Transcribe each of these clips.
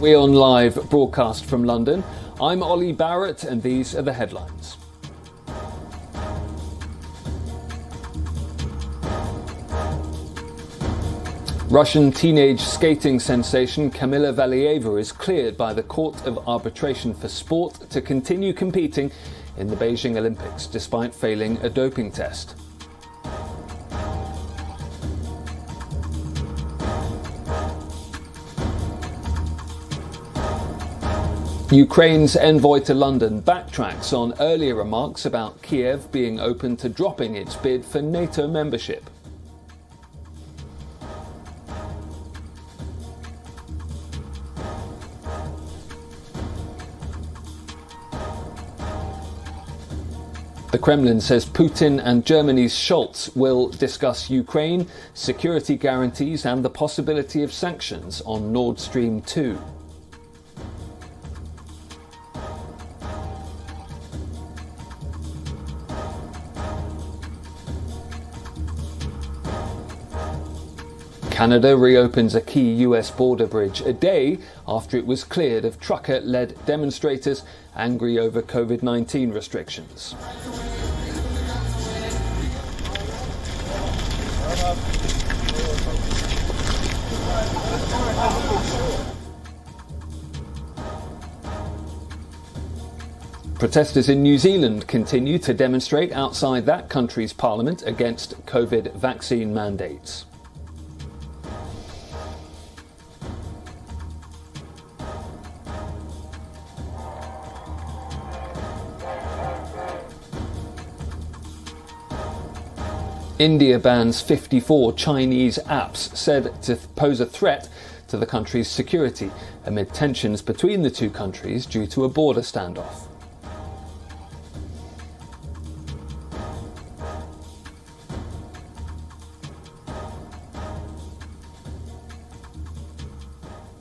WION Live Broadcast from London. I'm Ollie Barrett and these are the headlines. Russian teenage skating sensation Kamila Valieva is cleared by the Court of Arbitration for Sport to continue competing in the Beijing Olympics despite failing a doping test. Ukraine's envoy to London backtracks on earlier remarks about Kiev being open to dropping its bid for NATO membership. The Kremlin says Putin and Germany's Scholz will discuss Ukraine, security guarantees and the possibility of sanctions on Nord Stream 2. Canada reopens a key US border bridge a day after it was cleared of trucker-led demonstrators angry over COVID-19 restrictions. Protesters in New Zealand continue to demonstrate outside that country's parliament against COVID vaccine mandates. India bans 54 Chinese apps said to pose a threat to the country's security amid tensions between the two countries due to a border standoff.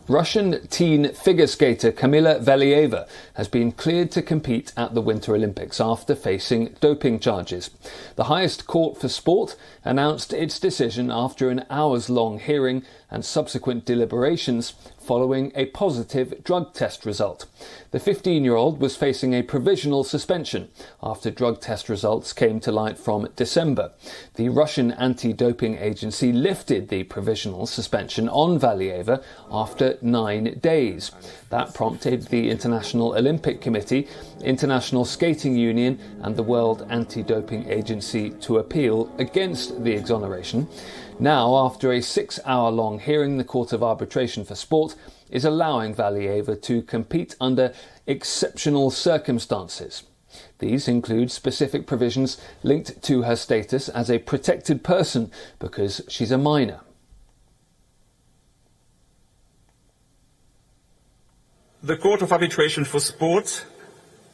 Russian teen figure skater Kamila Valieva has been cleared to compete at the Winter Olympics after facing doping charges. The highest court for sport announced its decision after an hours-long hearing and subsequent deliberations following a positive drug test result. The 15-year-old was facing a provisional suspension after drug test results came to light from December. The Russian anti-doping agency lifted the provisional suspension on Valieva after 9 days. That prompted the International Olympic Committee, International Skating Union and the World Anti-Doping Agency to appeal against the exoneration. Now, after a 6-hour-long hearing, the Court of Arbitration for Sport is allowing Valieva to compete under exceptional circumstances. These include specific provisions linked to her status as a protected person because she's a minor. The Court of Arbitration for Sport,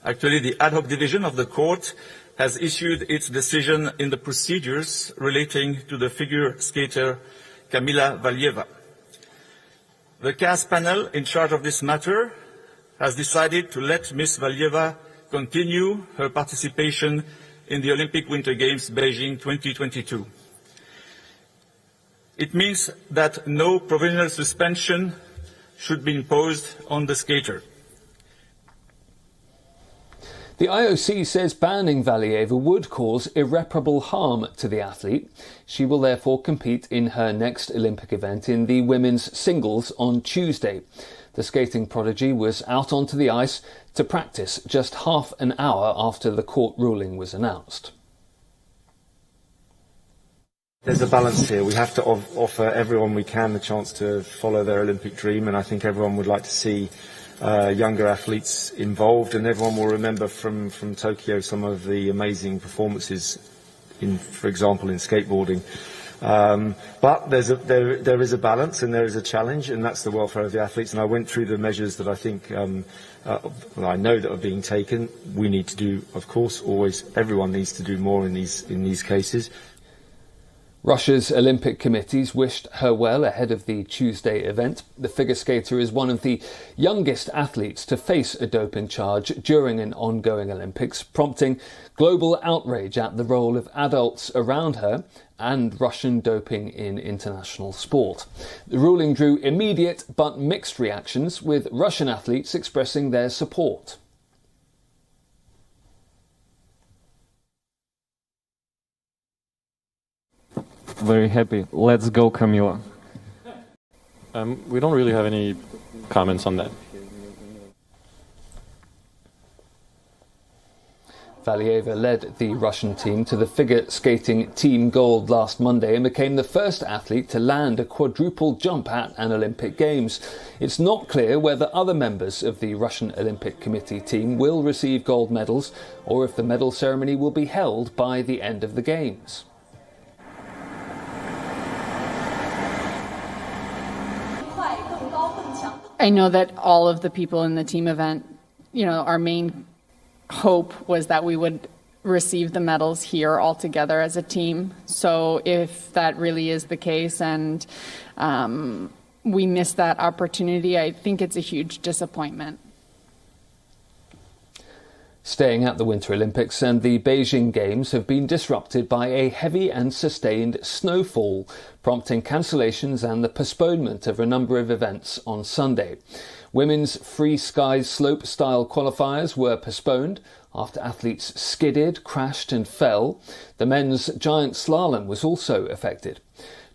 actually the ad hoc division of the court, has issued its decision in the procedures relating to the figure skater Kamila Valieva. The CAS panel in charge of this matter has decided to let Ms. Valieva continue her participation in the Olympic Winter Games Beijing 2022. It means that no provisional suspension should be imposed on the skater. The IOC says banning Valieva would cause irreparable harm to the athlete. She will therefore compete in her next Olympic event in the women's singles on Tuesday. The skating prodigy was out onto the ice to practice just half an hour after the court ruling was announced. There's a balance here. We have to offer everyone we can the chance to follow their Olympic dream, and I think everyone would like to see younger athletes involved, and everyone will remember from Tokyo some of the amazing performances for example, in skateboarding. But there is a balance and there is a challenge, and that's the welfare of the athletes. And I went through the measures that I think I know that are being taken. We need to do, of course, always everyone needs to do more in these cases. Russia's Olympic committees wished her well ahead of the Tuesday event. The figure skater is one of the youngest athletes to face a doping charge during an ongoing Olympics, prompting global outrage at the role of adults around her and Russian doping in international sport. The ruling drew immediate but mixed reactions, with Russian athletes expressing their support. Very happy. Let's go, Camila. We don't really have any comments on that. Valieva led the Russian team to the figure skating team gold last Monday and became the first athlete to land a quadruple jump at an Olympic Games. It's not clear whether other members of the Russian Olympic Committee team will receive gold medals or if the medal ceremony will be held by the end of the Games. I know that all of the people in the team event, our main hope was that we would receive the medals here all together as a team. So if that really is the case and we miss that opportunity, I think it's a huge disappointment. Staying at the Winter Olympics and the Beijing Games have been disrupted by a heavy and sustained snowfall, prompting cancellations and the postponement of a number of events on Sunday. Women's free skies slope-style qualifiers were postponed after athletes skidded, crashed and fell. The men's giant slalom was also affected.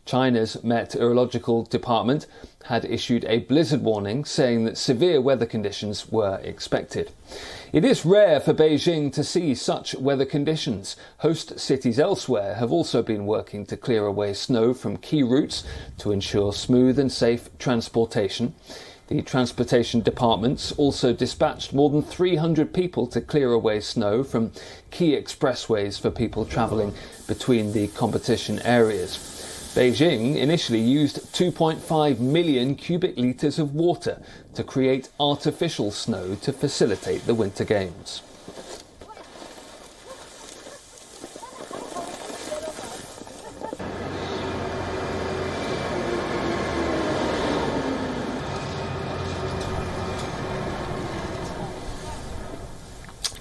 China's meteorological department had issued a blizzard warning, saying that severe weather conditions were expected. It is rare for Beijing to see such weather conditions. Host cities elsewhere have also been working to clear away snow from key routes to ensure smooth and safe transportation. The transportation departments also dispatched more than 300 people to clear away snow from key expressways for people travelling between the competition areas. Beijing initially used 2.5 million cubic litres of water to create artificial snow to facilitate the Winter Games.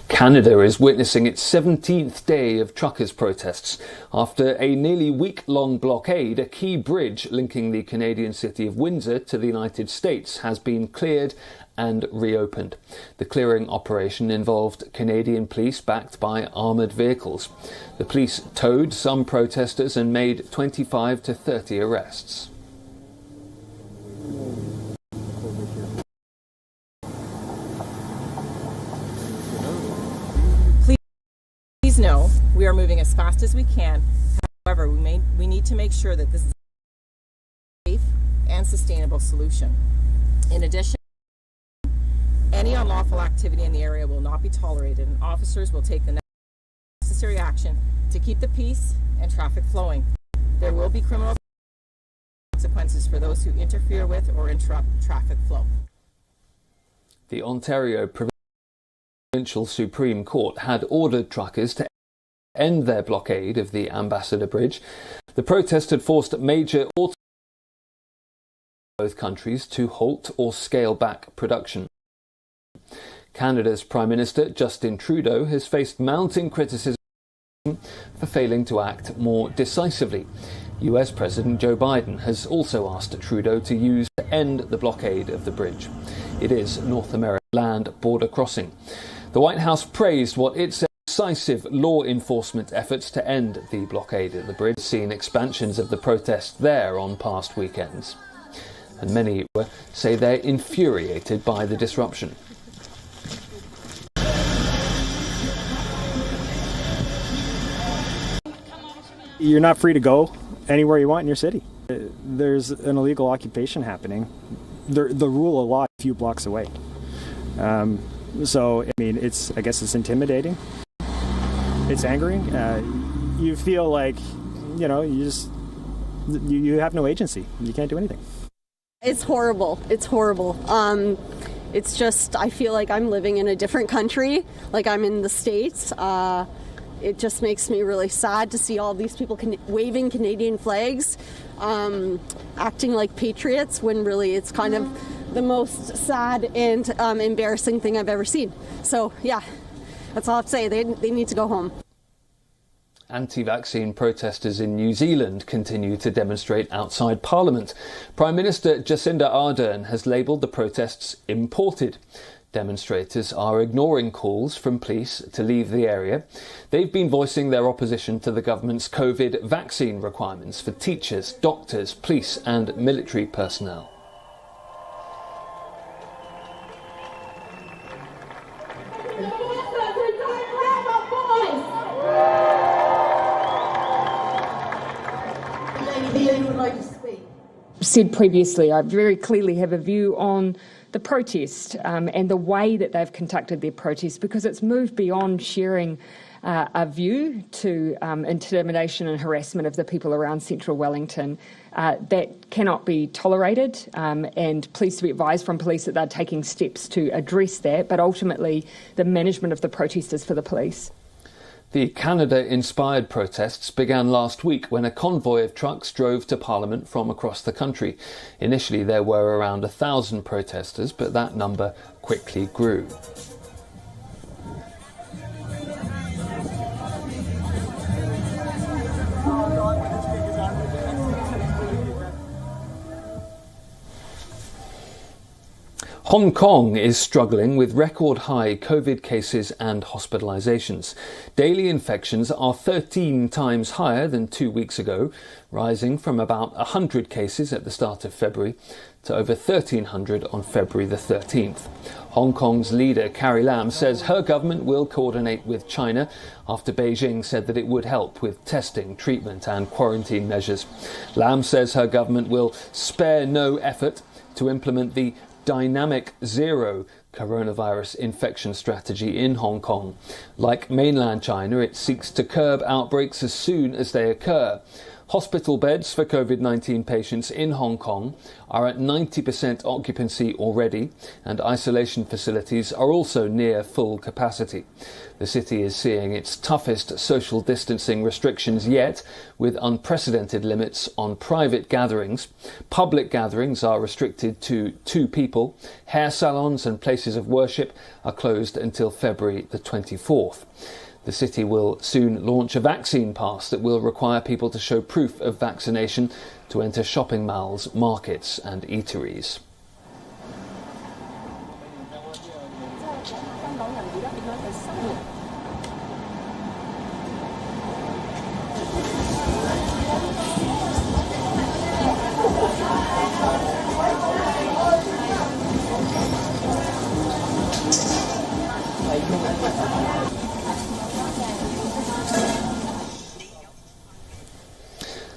Canada is witnessing its 17th day of truckers' protests. After a nearly week-long blockade, a key bridge linking the Canadian city of Windsor to the United States has been cleared and reopened. The clearing operation involved Canadian police backed by armoured vehicles. The police towed some protesters and made 25 to 30 arrests. Please know we are moving as fast as we can. However, we need to make sure that this is a safe and sustainable solution. In addition, any unlawful activity in the area will not be tolerated, and officers will take the necessary action to keep the peace and traffic flowing. There will be criminal consequences for those who interfere with or interrupt traffic flow. The Ontario Provincial Supreme Court had ordered truckers to end their blockade of the Ambassador Bridge. The protest had forced major auto both countries to halt or scale back production. Canada's Prime Minister Justin Trudeau has faced mounting criticism for failing to act more decisively. US President Joe Biden has also asked Trudeau to end the blockade of the bridge. It is North American land border crossing. The White House praised what it said decisive law enforcement efforts to end the blockade at the bridge, seen expansions of the protest there on past weekends. And many say they're infuriated by the disruption. You're not free to go anywhere you want in your city. There's an illegal occupation happening. The rule of law a few blocks away. So, I mean, I guess it's intimidating. It's angering. You feel like, you have no agency. You can't do anything. It's horrible. It's horrible. It's just, I feel like I'm living in a different country, like I'm in the States. it just makes me really sad to see all these people waving Canadian flags, acting like patriots, when really it's kind of the most sad and embarrassing thing I've ever seen. So yeah, that's all I have to say. They need to go home. Anti-vaccine protesters in New Zealand continue to demonstrate outside Parliament. Prime Minister Jacinda Ardern has labelled the protests imported. Demonstrators are ignoring calls from police to leave the area. They've been voicing their opposition to the government's COVID vaccine requirements for teachers, doctors, police and military personnel. Said previously, I very clearly have a view on the protest and the way that they've conducted their protest, because it's moved beyond sharing a view to intimidation and harassment of the people around central Wellington. That cannot be tolerated, and pleased to be advised from police that they're taking steps to address that, but ultimately the management of the protest is for the police. The Canada-inspired protests began last week when a convoy of trucks drove to Parliament from across the country. Initially there were around 1,000 protesters, but that number quickly grew. Hong Kong is struggling with record-high COVID cases and hospitalisations. Daily infections are 13 times higher than 2 weeks ago, rising from about 100 cases at the start of February to over 1,300 on February the 13th. Hong Kong's leader, Carrie Lam, says her government will coordinate with China after Beijing said that it would help with testing, treatment and quarantine measures. Lam says her government will spare no effort to implement the dynamic zero coronavirus infection strategy in Hong Kong. Like mainland China, it seeks to curb outbreaks as soon as they occur. Hospital beds for COVID-19 patients in Hong Kong are at 90% occupancy already, and isolation facilities are also near full capacity. The city is seeing its toughest social distancing restrictions yet, with unprecedented limits on private gatherings. Public gatherings are restricted to 2 people. Hair salons and places of worship are closed until February the 24th. The city will soon launch a vaccine pass that will require people to show proof of vaccination to enter shopping malls, markets and eateries.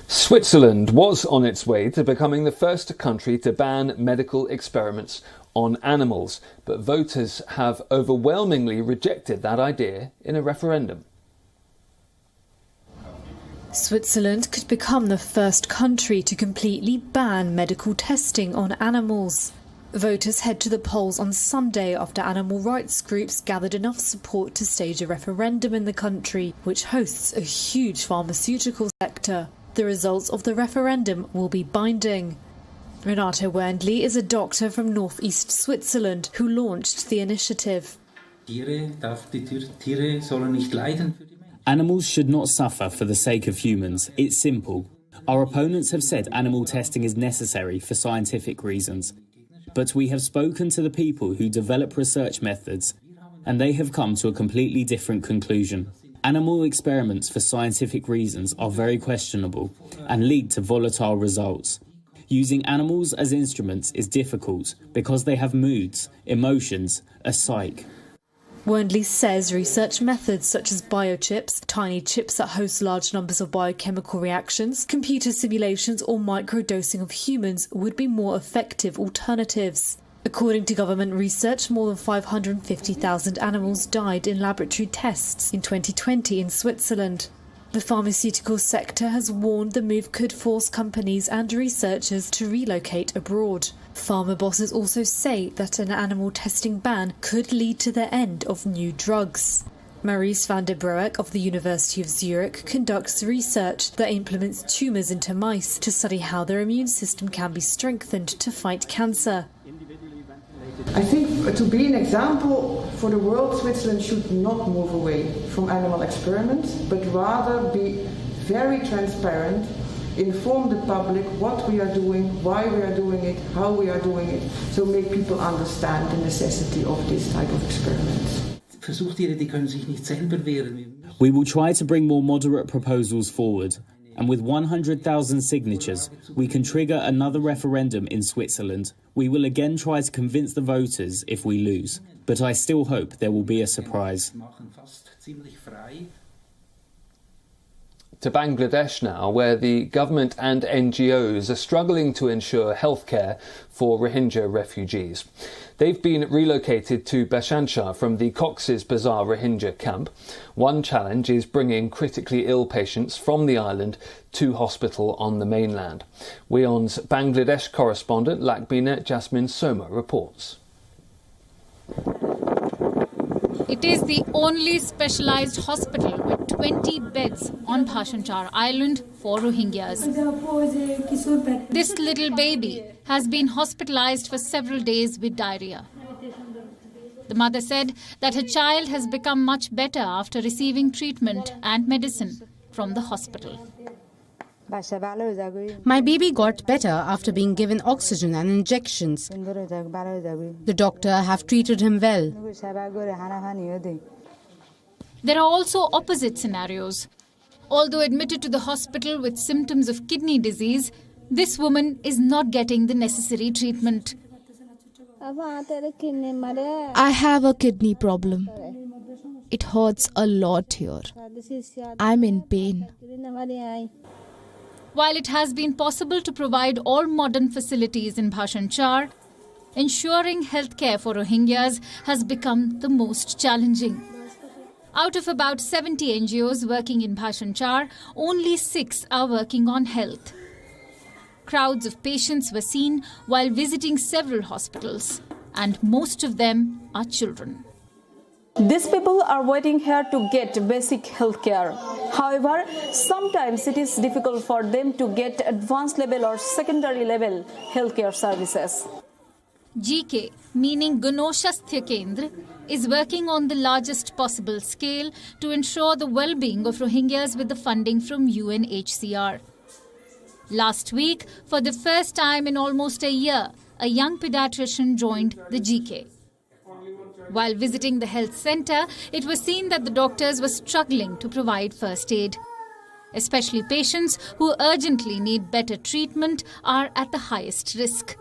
Switzerland was on its way to becoming the first country to ban medical experiments on animals, but voters have overwhelmingly rejected that idea in a referendum. Switzerland could become the first country to completely ban medical testing on animals. Voters head to the polls on Sunday after animal rights groups gathered enough support to stage a referendum in the country, which hosts a huge pharmaceutical sector. The results of the referendum will be binding. Renate Wendley is a doctor from northeast Switzerland who launched the initiative. Animals should not suffer for the sake of humans. It's simple. Our opponents have said animal testing is necessary for scientific reasons. But we have spoken to the people who develop research methods, and they have come to a completely different conclusion. Animal experiments for scientific reasons are very questionable and lead to volatile results. Using animals as instruments is difficult because they have moods, emotions, a psyche. Wendley says research methods such as biochips, tiny chips that host large numbers of biochemical reactions, computer simulations or microdosing of humans would be more effective alternatives. According to government research, more than 550,000 animals died in laboratory tests in 2020 in Switzerland. The pharmaceutical sector has warned the move could force companies and researchers to relocate abroad. Pharma bosses also say that an animal testing ban could lead to the end of new drugs. Maurice van der Broek of the University of Zurich conducts research that implements tumours into mice to study how their immune system can be strengthened to fight cancer. I think to be an example for the world, Switzerland should not move away from animal experiments, but rather be very transparent, inform the public what we are doing, why we are doing it, how we are doing it, so make people understand the necessity of this type of experiments. We will try to bring more moderate proposals forward, and with 100,000 signatures, we can trigger another referendum in Switzerland. We will again try to convince the voters if we lose, but I still hope there will be a surprise. To Bangladesh now, where the government and NGOs are struggling to ensure healthcare for Rohingya refugees. They've been relocated to Bhasanchar from the Cox's Bazar Rohingya camp. One challenge is bringing critically ill patients from the island to hospital on the mainland. WION's Bangladesh correspondent Lakbina Jasmine Soma reports. It is the only specialised hospital with 20 beds on Bhasanchar Island for Rohingyas. This little baby has been hospitalised for several days with diarrhea. The mother said that her child has become much better after receiving treatment and medicine from the hospital. My baby got better after being given oxygen and injections. The doctor have treated him well. There are also opposite scenarios. Although admitted to the hospital with symptoms of kidney disease, this woman is not getting the necessary treatment. I have a kidney problem. It hurts a lot here. I'm in pain. While it has been possible to provide all modern facilities in Bhasanchar, ensuring healthcare for Rohingyas has become the most challenging. Out of about 70 NGOs working in Bhasanchar, only 6 are working on health. Crowds of patients were seen while visiting several hospitals, and most of them are children. These people are waiting here to get basic health care. However, sometimes it is difficult for them to get advanced level or secondary level healthcare services. GK, meaning Ganosthya Kendra, is working on the largest possible scale to ensure the well-being of Rohingyas with the funding from UNHCR. Last week, for the first time in almost a year, a young pediatrician joined the GK. While visiting the health centre, it was seen that the doctors were struggling to provide first aid. Especially patients who urgently need better treatment are at the highest risk.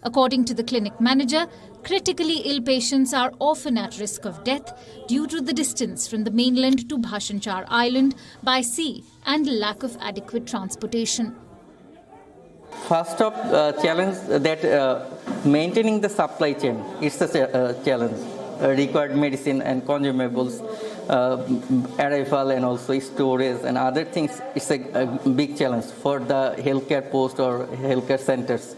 According to the clinic manager, critically ill patients are often at risk of death due to the distance from the mainland to Bhasanchar Island by sea and lack of adequate transportation. First of challenge that maintaining the supply chain is a challenge. Required medicine and consumables, arrival and also storage and other things. It's a big challenge for the healthcare post or healthcare centers.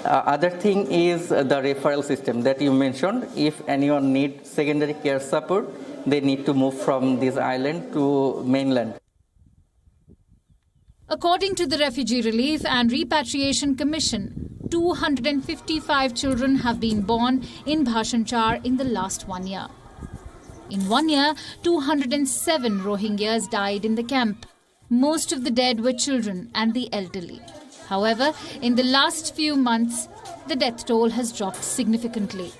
Other thing is the referral system that you mentioned. If anyone needs secondary care support, they need to move from this island to mainland. According to the Refugee Relief and Repatriation Commission, 255 children have been born in Bhasanchar in the last 1 year. In 1 year, 207 Rohingyas died in the camp. Most of the dead were children and the elderly. However, in the last few months, the death toll has dropped significantly.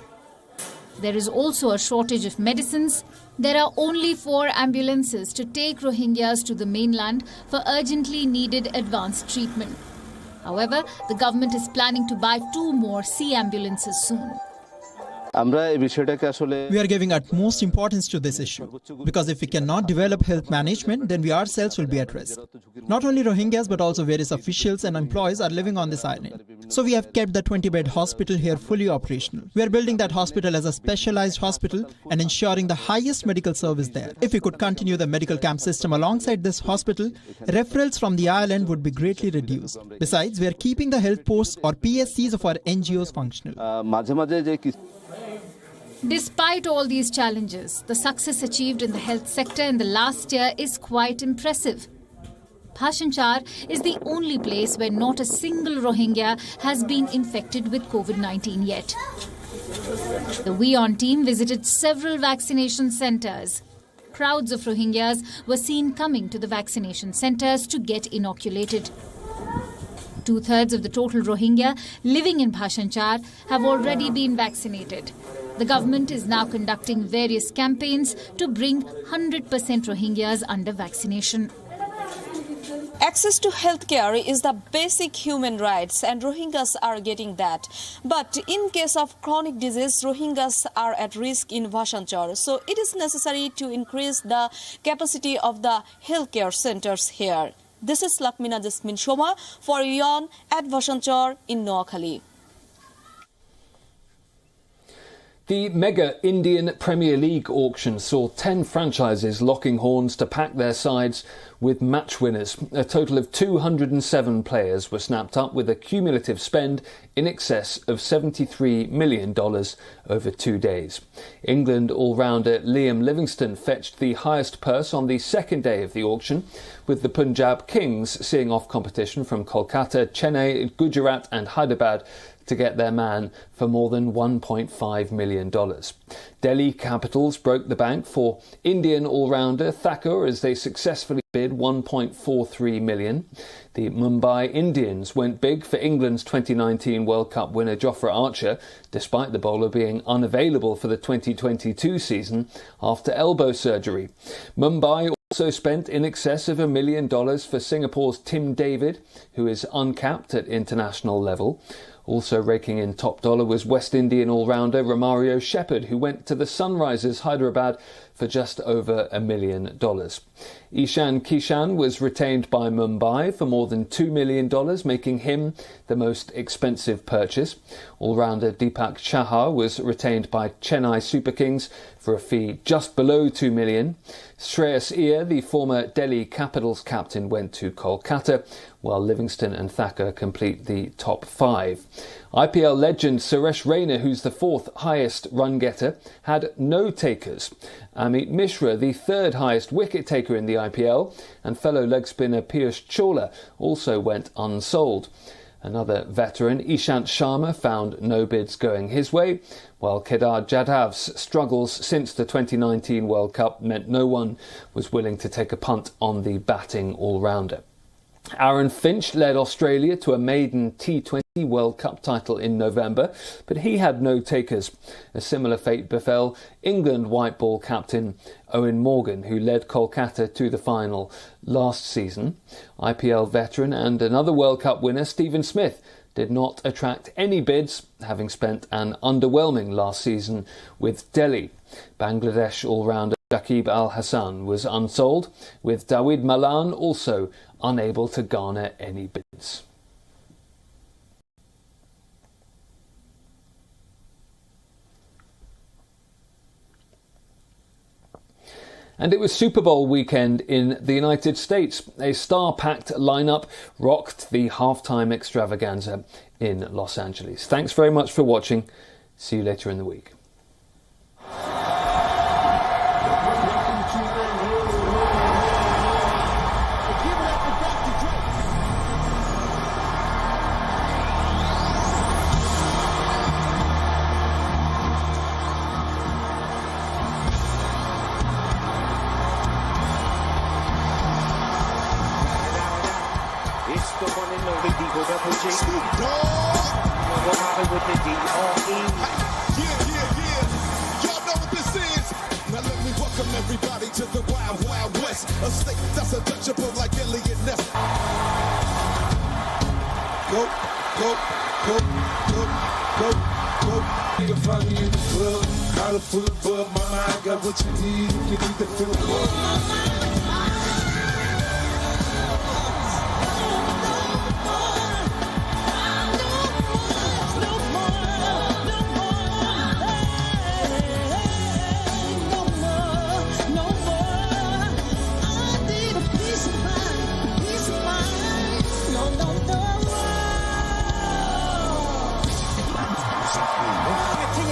There is also a shortage of medicines. There are only 4 ambulances to take Rohingyas to the mainland for urgently needed advanced treatment. However, the government is planning to buy 2 more sea ambulances soon. We are giving utmost importance to this issue because if we cannot develop health management, then we ourselves will be at risk. Not only Rohingyas but also various officials and employees are living on this island. So we have kept the 20-bed hospital here fully operational. We are building that hospital as a specialized hospital and ensuring the highest medical service there. If we could continue the medical camp system alongside this hospital, referrals from the island would be greatly reduced. Besides, we are keeping the health posts or PSCs of our NGOs functional. Despite all these challenges, the success achieved in the health sector in the last year is quite impressive. Bhashanchar is the only place where not a single Rohingya has been infected with COVID-19 yet. The WION team visited several vaccination centres. Crowds of Rohingyas were seen coming to the vaccination centres to get inoculated. 2/3 of the total Rohingya living in Bhashanchar have already been vaccinated. The government is now conducting various campaigns to bring 100% Rohingyas under vaccination. Access to healthcare is the basic human rights, and Rohingyas are getting that. But in case of chronic disease, Rohingyas are at risk in Bhashanchar. So it is necessary to increase the capacity of the healthcare centers here. This is Lakmina Jasmine Shoma for WION at Bhashanchar in Noakhali. The mega Indian Premier League auction saw 10 franchises locking horns to pack their sides with match winners. A total of 207 players were snapped up with a cumulative spend in excess of $73 million over 2 days. England all-rounder Liam Livingstone fetched the highest purse on the second day of the auction, with the Punjab Kings seeing off competition from Kolkata, Chennai, Gujarat and Hyderabad to get their man for more than $1.5 million. Delhi Capitals broke the bank for Indian all-rounder Thakur as they successfully bid $1.43 million. The Mumbai Indians went big for England's 2019 World Cup winner Jofra Archer, despite the bowler being unavailable for the 2022 season after elbow surgery. Mumbai also spent in excess of $1 million for Singapore's Tim David, who is uncapped at international level. Also raking in top dollar was West Indian all-rounder Romario Shepherd, who went to the Sunrisers Hyderabad for just over $1 million. Ishan Kishan was retained by Mumbai for more than $2 million, making him the most expensive purchase. All-rounder Deepak Chahar was retained by Chennai Super Kings for a fee just below $2 million. Shreyas Iyer, the former Delhi Capitals captain, went to Kolkata, while Livingston and Thakur complete the top 5. IPL legend Suresh Raina, who's the 4th highest run-getter, had no takers. Amit Mishra, the 3rd highest wicket-taker in the IPL, and fellow leg spinner Piyush Chawla also went unsold. Another veteran, Ishant Sharma, found no bids going his way, while Kedar Jadhav's struggles since the 2019 World Cup meant no one was willing to take a punt on the batting all-rounder. Aaron Finch led Australia to a maiden T20 World Cup title in November, but he had no takers. A similar fate befell England white ball captain Owen Morgan, who led Kolkata to the final last season. IPL veteran and another World Cup winner Stephen Smith did not attract any bids, having spent an underwhelming last season with Delhi. Bangladesh all-rounder Shakib Al Hassan was unsold, with Dawid Malan also unable to garner any bids. And it was Super Bowl weekend in the United States. A star-packed lineup rocked the halftime extravaganza in Los Angeles. Thanks very much for watching. See you later in the week. Everybody to the wild, wild west. A state that's untouchable like Elliot Ness. Go, go, go, go, go, go. You can find me in the club, collar full of bug. My mind got what you need. You need to feel good.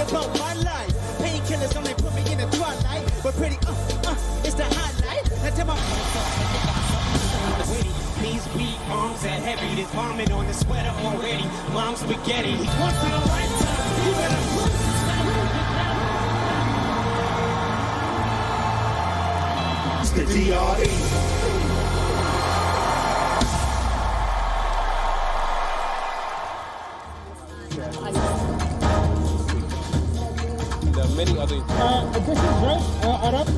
About my life, pain vomit on the sweater already. Mom's spaghetti. Once in a lifetime, you better put it's the DRE. There are many other. This is right, Arab.